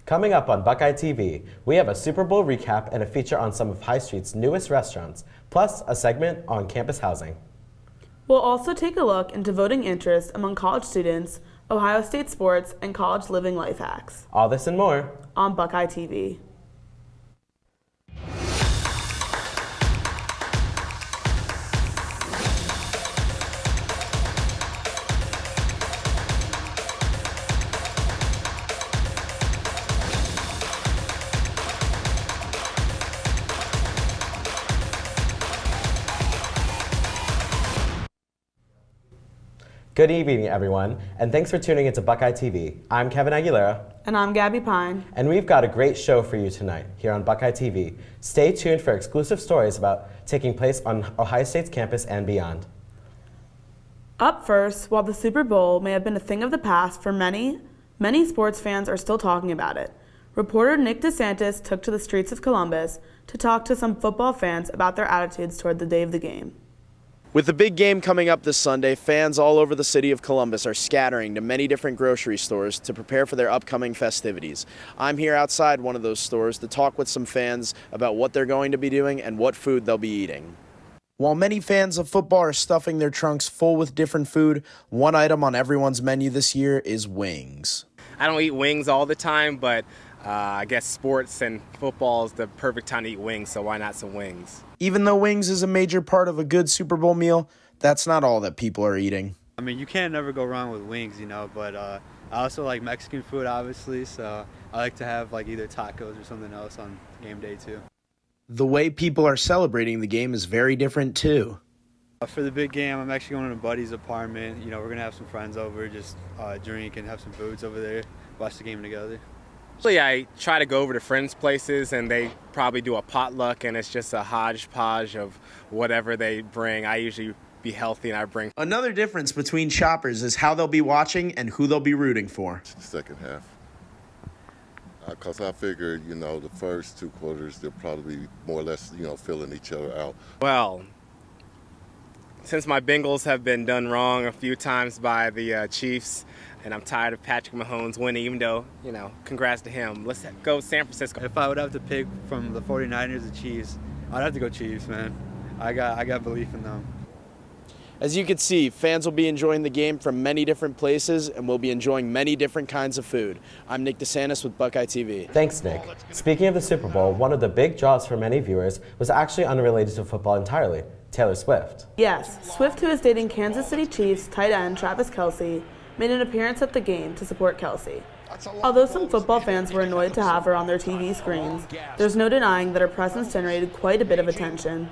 Coming up on Buckeye TV, we have a Super Bowl recap and a feature on some of High Street's newest restaurants, plus a segment on campus housing. We'll also take a look into voting interest among college students, Ohio State sports, and college living life hacks. All this and more on Buckeye TV. Good evening, everyone, and thanks for tuning into Buckeye TV. I'm Kevin Aguilera. And I'm Gabby Pine. And we've got a great show for you tonight here on Buckeye TV. Stay tuned for exclusive stories about taking place on Ohio State's campus and beyond. Up first, while the Super Bowl may have been a thing of the past for many sports fans are still talking about it. Reporter Nick DeSantis took to the streets of Columbus to talk to some football fans about their attitudes toward the day of the game. With the big game coming up this Sunday, fans all over the city of Columbus are scattering to many different grocery stores to prepare for their upcoming festivities. I'm here outside one of those stores to talk with some fans about what they're going to be doing and what food they'll be eating. While many fans of football are stuffing their trunks full with different food, one item on everyone's menu this year is wings. I don't eat wings all the time, but I guess sports and football is the perfect time to eat wings, so why not some wings? Even though wings is a major part of a good Super Bowl meal, that's not all that people are eating. I mean, you can't never go wrong with wings, but I also like Mexican food, obviously, so I like to have either tacos or something else on game day, too. The way people are celebrating the game is very different, too. For the big game, I'm actually going to a buddy's apartment. We're going to have some friends over, just drink and have some foods over there, watch the game together. Usually I try to go over to friends' places and they probably do a potluck and it's just a hodgepodge of whatever they bring. I usually be healthy and I bring. Another difference between shoppers is how they'll be watching and who they'll be rooting for. Second half. Because I figure, the first two quarters, they'll probably be more or less, filling each other out. Well, since my Bengals have been done wrong a few times by the Chiefs, and I'm tired of Patrick Mahomes winning, even though, congrats to him. Let's go San Francisco. If I would have to pick from the 49ers or Chiefs, I'd have to go Chiefs, man. I got belief in them. As you can see, fans will be enjoying the game from many different places and will be enjoying many different kinds of food. I'm Nick DeSantis with Buckeye TV. Thanks, Nick. Speaking of the Super Bowl, one of the big draws for many viewers was actually unrelated to football entirely, Taylor Swift. Yes, Swift, who is dating Kansas City Chiefs tight end Travis Kelce, made an appearance at the game to support Kelce. Although some football fans were annoyed to have her on their TV screens, there's no denying that her presence generated quite a bit of attention.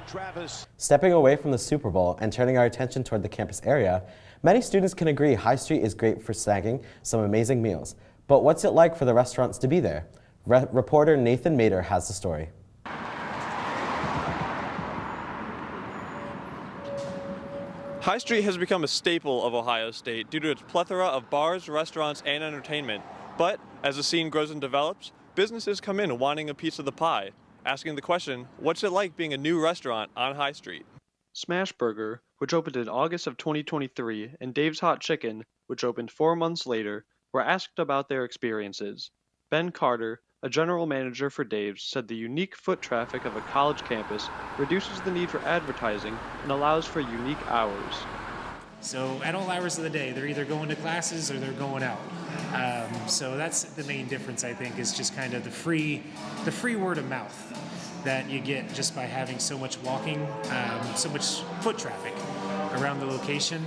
Stepping away from the Super Bowl and turning our attention toward the campus area, many students can agree High Street is great for snagging some amazing meals. But what's it like for the restaurants to be there? Reporter Nathan Mader has the story. High Street has become a staple of Ohio State due to its plethora of bars, restaurants, and entertainment. But as the scene grows and develops, businesses come in wanting a piece of the pie, asking the question, what's it like being a new restaurant on High Street? Smash Burger, which opened in August of 2023, and Dave's Hot Chicken, which opened 4 months later, were asked about their experiences. Ben Carter, a general manager for Dave's, said the unique foot traffic of a college campus reduces the need for advertising and allows for unique hours. So at all hours of the day, they're either going to classes or they're going out. So that's the main difference, I think, is just kind of the free word of mouth that you get just by having so much walking, so much foot traffic around the location.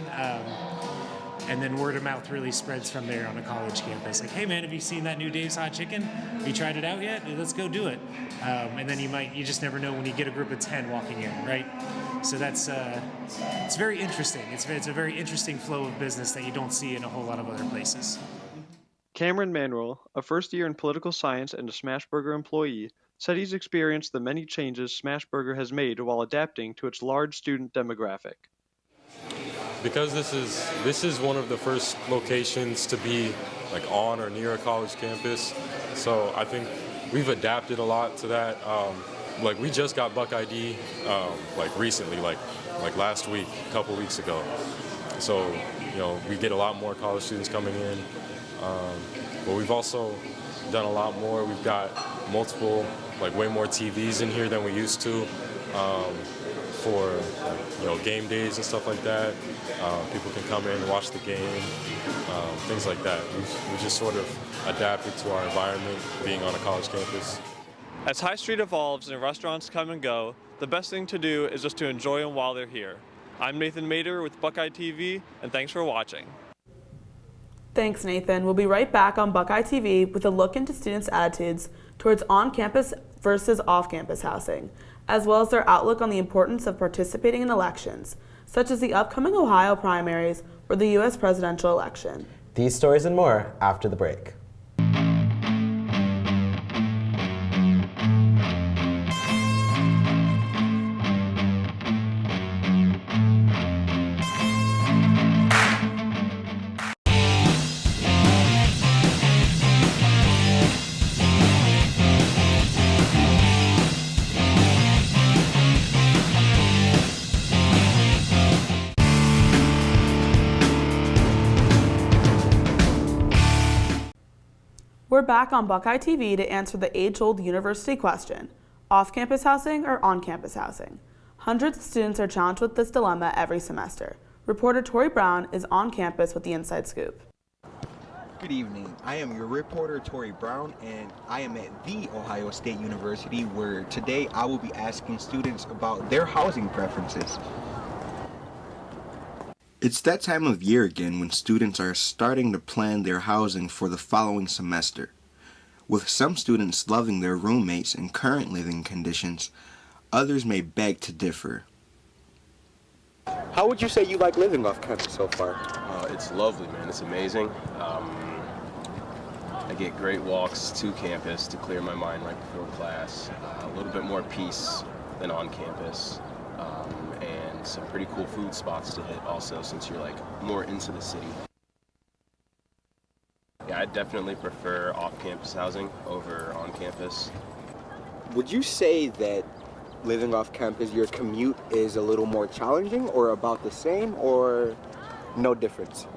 And then word of mouth really spreads from there on a college campus. Like, hey man, have you seen that new Dave's Hot Chicken? Have you tried it out yet? Let's go do it. And then you just never know when you get a group of 10 walking in, right? So that's, it's very interesting. It's a very interesting flow of business that you don't see in a whole lot of other places. Cameron Manuel, a first year in political science and a Smashburger employee, said he's experienced the many changes Smashburger has made while adapting to its large student demographic. Because this is one of the first locations to be on or near a college campus, so I think we've adapted a lot to that. We just got Buckeye ID recently, last week, a couple weeks ago. So we get a lot more college students coming in, but we've also done a lot more. We've got multiple, like way more TVs in here than we used to for game days and stuff like that. People can come in and watch the game, things like that. We just sort of adapted to our environment being on a college campus. As High Street evolves and restaurants come and go, the best thing to do is just to enjoy them while they're here. I'm Nathan Mader with BuckeyeTV, and thanks for watching. Thanks, Nathan. We'll be right back on Buckeye TV with a look into students' attitudes towards on-campus versus off-campus housing, as well as their outlook on the importance of participating in elections, such as the upcoming Ohio primaries or the U.S. presidential election. These stories and more after the break. We're back on Buckeye TV to answer the age-old university question, off-campus housing or on-campus housing? Hundreds of students are challenged with this dilemma every semester. Reporter Tori Brown is on campus with the Inside Scoop. Good evening. I am your reporter Tori Brown, and I am at The Ohio State University, where today I will be asking students about their housing preferences. It's that time of year again when students are starting to plan their housing for the following semester. With some students loving their roommates and current living conditions, others may beg to differ. How would you say you like living off campus so far? It's lovely, man. It's amazing. I get great walks to campus to clear my mind right before class. A little bit more peace than on campus. And some pretty cool food spots to hit also, since you're like more into the city. Yeah, I definitely prefer off-campus housing over on campus. Would you say that living off campus, your commute is a little more challenging, or about the same, or no difference?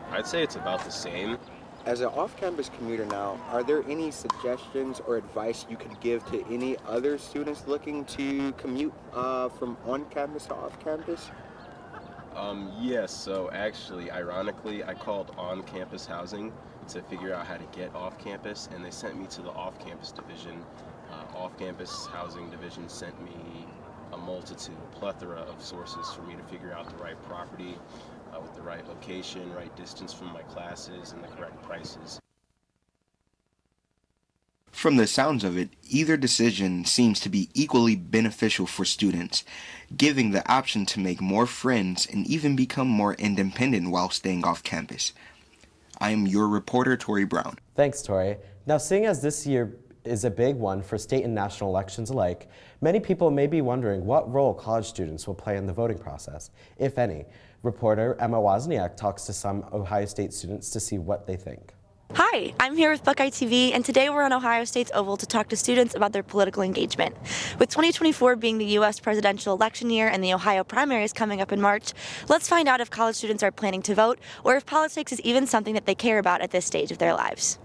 I'd say it's about the same. As an off-campus commuter now, are there any suggestions or advice you could give to any other students looking to commute from on-campus to off-campus? Yes, so actually, ironically, I called on-campus housing to figure out how to get off-campus, and they sent me to the off-campus division. Off-campus housing division sent me a plethora of sources for me to figure out the right property, with the right location, right distance from my classes, and the correct prices. From the sounds of it, either decision seems to be equally beneficial for students, giving the option to make more friends and even become more independent while staying off campus. I am your reporter, Tori Brown. Thanks, Tori. Now, seeing as this year is a big one for state and national elections alike, many people may be wondering what role college students will play in the voting process, if any. Reporter Emma Wozniak talks to some Ohio State students to see what they think. Hi, I'm here with Buckeye TV, and today we're on Ohio State's Oval to talk to students about their political engagement. With 2024 being the U.S. presidential election year and the Ohio primaries coming up in March, let's find out if college students are planning to vote or if politics is even something that they care about at this stage of their lives.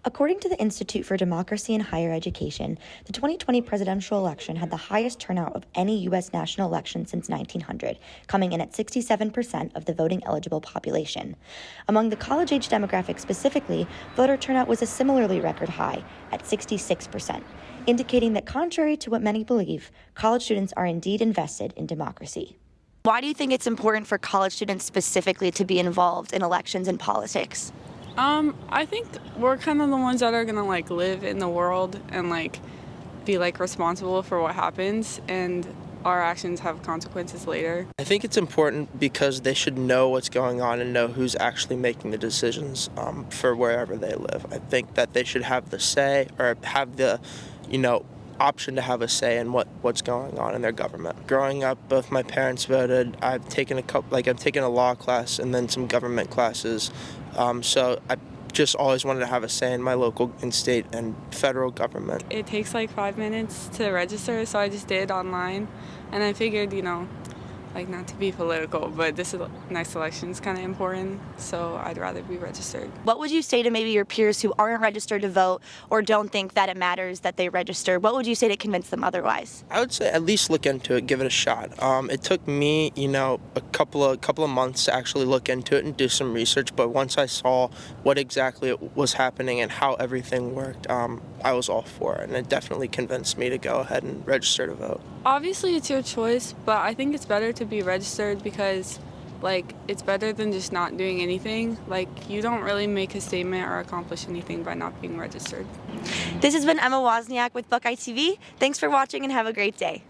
According to the Institute for Democracy in Higher Education, the 2020 presidential election had the highest turnout of any U.S. national election since 1900, coming in at 67% of the voting-eligible population. Among the college-age demographic specifically, voter turnout was a similarly record high at 66%, indicating that contrary to what many believe, college students are indeed invested in democracy. Why do you think it's important for college students specifically to be involved in elections and politics? I think we're kind of the ones that are gonna live in the world and be responsible for what happens, and our actions have consequences later. I think it's important because they should know what's going on and know who's actually making the decisions for wherever they live. I think that they should have the say, or have the, option to have a say in what's going on in their government. Growing up, both my parents voted. I've taken a law class and then some government classes. So I just always wanted to have a say in my local and state and federal government. It takes 5 minutes to register, so I just did it online, and I figured, like not to be political, but this next election is kind of important, so I'd rather be registered. What would you say to maybe your peers who aren't registered to vote or don't think that it matters that they register? What would you say to convince them otherwise? I would say at least look into it, give it a shot. It took me, a couple of months to actually look into it and do some research, but once I saw what exactly was happening and how everything worked, I was all for it, and it definitely convinced me to go ahead and register to vote. Obviously, it's your choice, but I think it's better to be registered because, it's better than just not doing anything. You don't really make a statement or accomplish anything by not being registered. This has been Emma Wozniak with Buckeye TV. Thanks for watching and have a great day.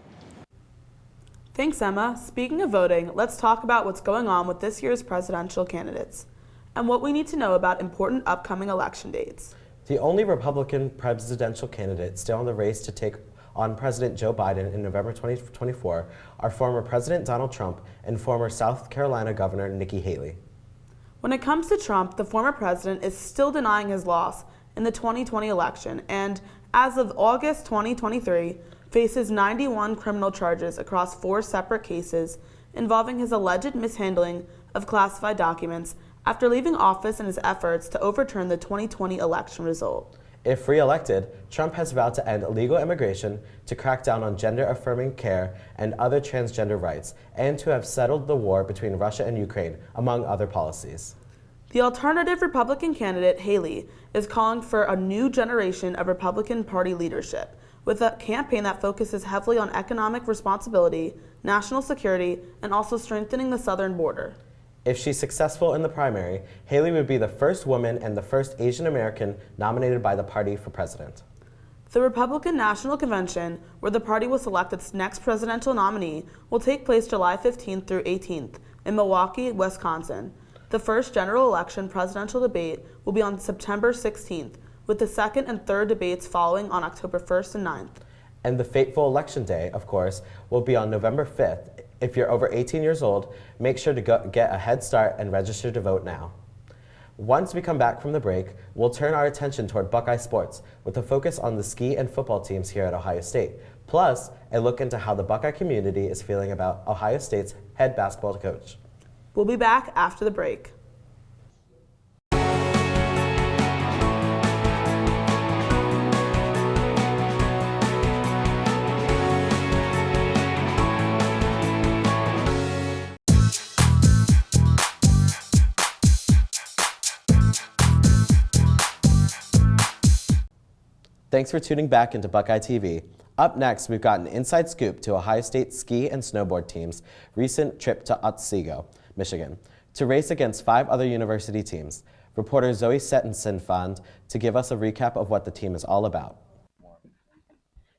Thanks, Emma. Speaking of voting, let's talk about what's going on with this year's presidential candidates and what we need to know about important upcoming election dates. The only Republican presidential candidate still in the race to take on President Joe Biden in November 2024 are former President Donald Trump and former South Carolina Governor Nikki Haley. When it comes to Trump, the former president is still denying his loss in the 2020 election and, as of August 2023, faces 91 criminal charges across 4 separate cases involving his alleged mishandling of classified documents after leaving office in his efforts to overturn the 2020 election result. If re-elected, Trump has vowed to end illegal immigration, to crack down on gender-affirming care and other transgender rights, and to have settled the war between Russia and Ukraine, among other policies. The alternative Republican candidate, Haley, is calling for a new generation of Republican Party leadership, with a campaign that focuses heavily on economic responsibility, national security, and also strengthening the southern border. If she's successful in the primary, Haley would be the first woman and the first Asian American nominated by the party for president. The Republican National Convention, where the party will select its next presidential nominee, will take place July 15th through 18th in Milwaukee, Wisconsin. The first general election presidential debate will be on September 16th, with the second and third debates following on October 1st and 9th. And the fateful election day, of course, will be on November 5th. If you're over 18 years old, make sure to get a head start and register to vote now. Once we come back from the break, we'll turn our attention toward Buckeye sports with a focus on the ski and football teams here at Ohio State, plus a look into how the Buckeye community is feeling about Ohio State's head basketball coach. We'll be back after the break. Thanks for tuning back into Buckeye TV. Up next, we've got an inside scoop to Ohio State ski and snowboard team's recent trip to Otsego, Michigan, to race against 5 other university teams. Reporter Zoe Settenson found to give us a recap of what the team is all about.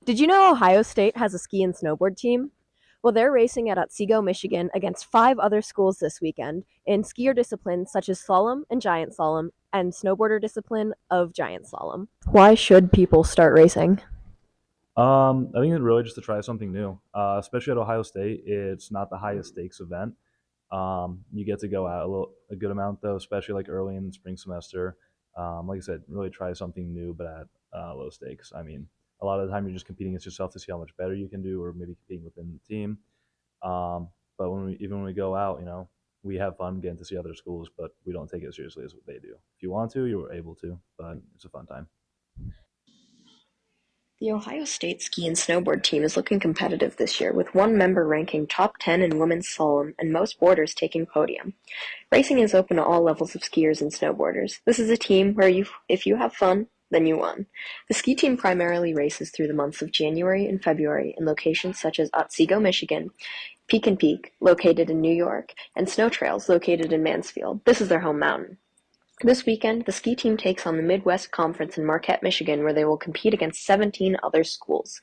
Did you know Ohio State has a ski and snowboard team? Well, they're racing at Otsego, Michigan against 5 other schools this weekend in skier disciplines such as slalom and giant slalom and snowboarder discipline of giant slalom. Why should people start racing? I think it's really just to try something new, especially at Ohio State. It's not the highest stakes event. You get to go out a good amount though, especially like early in the spring semester. Like I said, really try something new, but at low stakes. I mean, a lot of the time you're just competing against yourself to see how much better you can do, or maybe competing within the team. But even when we go out, we have fun getting to see other schools, but we don't take it as seriously as what they do. If you want to, you're able to, but it's a fun time. The Ohio State ski and snowboard team is looking competitive this year, with one member ranking top 10 in women's slalom and most boarders taking podium. Racing is open to all levels of skiers and snowboarders. This is a team where if you have fun, then you won. The ski team primarily races through the months of January and February in locations such as Otsego, Michigan, Peak and Peak, located in New York, and Snow Trails, located in Mansfield. This is their home mountain. This weekend, the ski team takes on the Midwest Conference in Marquette, Michigan, where they will compete against 17 other schools.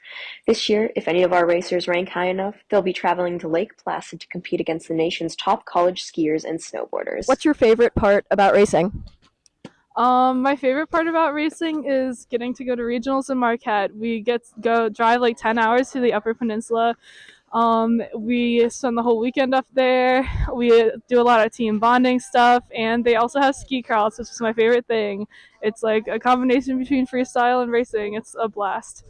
This year, if any of our racers rank high enough, they'll be traveling to Lake Placid to compete against the nation's top college skiers and snowboarders. What's your favorite part about racing? My favorite part about racing is getting to go to regionals in Marquette. We get to go drive like 10 hours to the Upper Peninsula. We spend the whole weekend up there. We do a lot of team bonding stuff, and they also have ski crawls, which is my favorite thing. It's like a combination between freestyle and racing. It's a blast.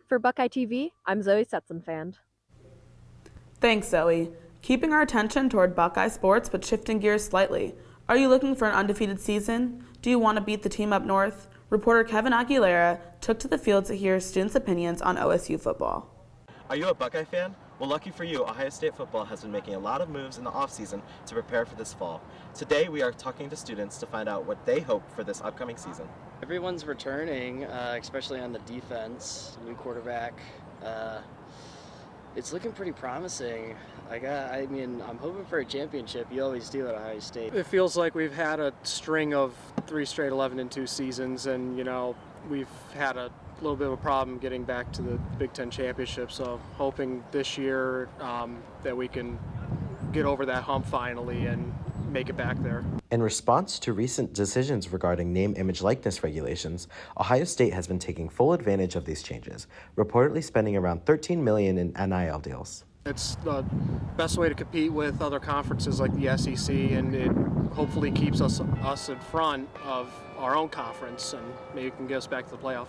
For Buckeye TV, I'm Zoe Setzenfand. Thanks, Zoe. Keeping our attention toward Buckeye sports, but shifting gears slightly. Are you looking for an undefeated season? Do you want to beat the team up north? Reporter Kevin Aguilera took to the field to hear students' opinions on OSU football. Are you a Buckeye fan? Well, lucky for you, Ohio State football has been making a lot of moves in the offseason to prepare for this fall. Today, we are talking to students to find out what they hope for this upcoming season. Everyone's returning, especially on the defense, new quarterback. It's looking pretty promising. I'm hoping for a championship. You always do at Ohio State. It feels like we've had a string of 3 straight 11-2 seasons, and we've had a little bit of a problem getting back to the Big Ten championship. So hoping this year that we can get over that hump finally and make it back there. In response to recent decisions regarding name, image, likeness regulations, Ohio State has been taking full advantage of these changes, reportedly spending around $13 million in NIL deals. It's the best way to compete with other conferences like the SEC, and it hopefully keeps us in front of our own conference and maybe can get us back to the playoff.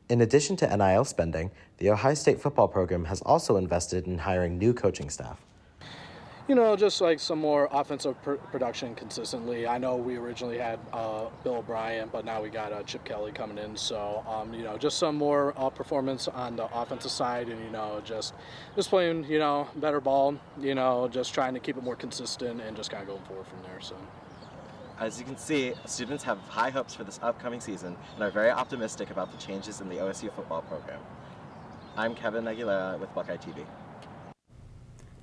In addition to NIL spending, the Ohio State football program has also invested in hiring new coaching staff. Just like some more offensive production consistently. I know we originally had Bill O'Brien, but now we got Chip Kelly coming in. So, just some more performance on the offensive side, and just playing better ball. Just trying to keep it more consistent and just kind of going forward from there. So. As you can see, students have high hopes for this upcoming season and are very optimistic about the changes in the OSU football program. I'm Kevin Aguilera with BuckeyeTV.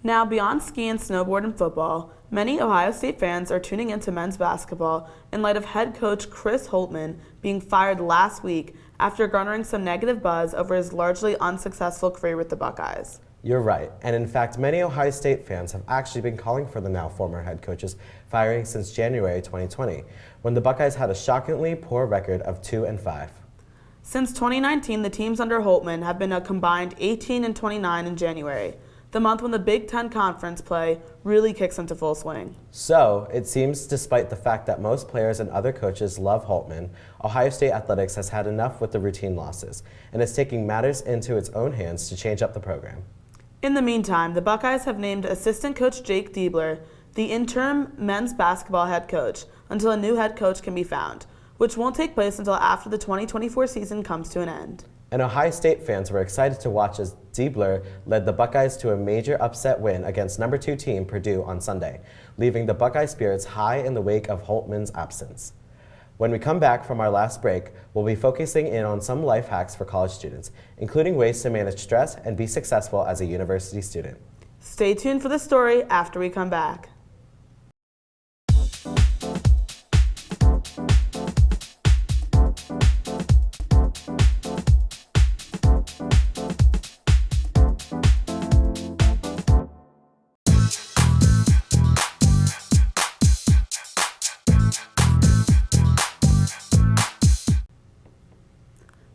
Now, beyond ski and snowboard and football, many Ohio State fans are tuning into men's basketball in light of head coach Chris Holtmann being fired last week after garnering some negative buzz over his largely unsuccessful career with the Buckeyes. You're right, and in fact, many Ohio State fans have actually been calling for the now former head coach's firing since January 2020, when the Buckeyes had a shockingly poor record of 2-5. Since 2019, the teams under Holtmann have been a combined 18-29 in January, the month when the Big Ten Conference play really kicks into full swing. So, it seems despite the fact that most players and other coaches love Holtmann, Ohio State athletics has had enough with the routine losses and is taking matters into its own hands to change up the program. In the meantime, the Buckeyes have named assistant coach Jake Diebler the interim men's basketball head coach until a new head coach can be found, which won't take place until after the 2024 season comes to an end. And Ohio State fans were excited to watch as Diebler led the Buckeyes to a major upset win against number 2 team Purdue on Sunday, leaving the Buckeye spirits high in the wake of Holtmann's absence. When we come back from our last break, we'll be focusing in on some life hacks for college students, including ways to manage stress and be successful as a university student. Stay tuned for the story after we come back.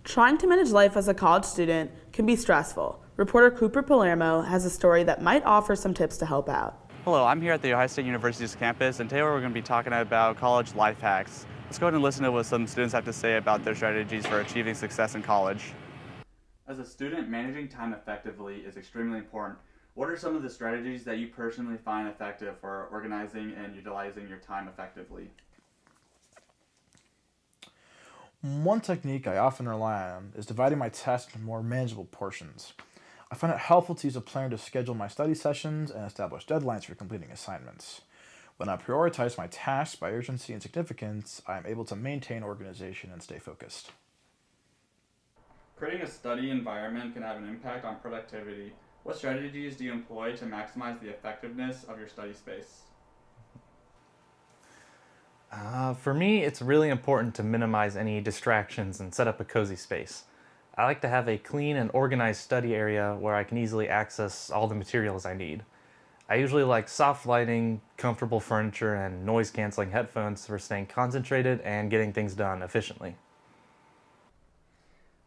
Trying to manage life as a college student can be stressful. Reporter Cooper Palermo has a story that might offer some tips to help out. Hello, I'm here at the Ohio State University's campus, and today we're going to be talking about college life hacks. Let's go ahead and listen to what some students have to say about their strategies for achieving success in college. As a student, managing time effectively is extremely important. What are some of the strategies that you personally find effective for organizing and utilizing your time effectively? One technique I often rely on is dividing my tasks into more manageable portions. I find it helpful to use a planner to schedule my study sessions and establish deadlines for completing assignments. When I prioritize my tasks by urgency and significance, I am able to maintain organization and stay focused. Creating a study environment can have an impact on productivity. What strategies do you employ to maximize the effectiveness of your study space? For me, it's really important to minimize any distractions and set up a cozy space. I like to have a clean and organized study area where I can easily access all the materials I need. I usually like soft lighting, comfortable furniture, and noise-canceling headphones for staying concentrated and getting things done efficiently.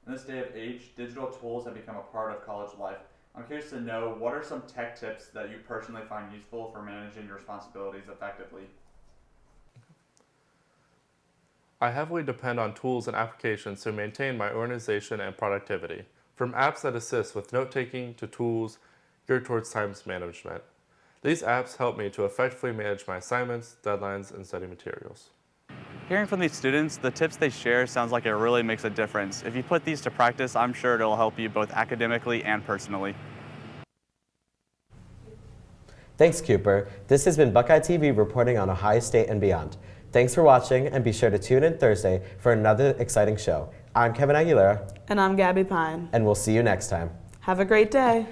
In this day of age, digital tools have become a part of college life. I'm curious to know, what are some tech tips that you personally find useful for managing your responsibilities effectively? I heavily depend on tools and applications to maintain my organization and productivity. From apps that assist with note-taking to tools geared towards time management. These apps help me to effectively manage my assignments, deadlines, and study materials. Hearing from these students, the tips they share sounds like it really makes a difference. If you put these to practice, I'm sure it'll help you both academically and personally. Thanks, Cooper. This has been Buckeye TV reporting on Ohio State and beyond. Thanks for watching, and be sure to tune in Thursday for another exciting show. I'm Kevin Aguilera. And I'm Gabby Pine. And we'll see you next time. Have a great day.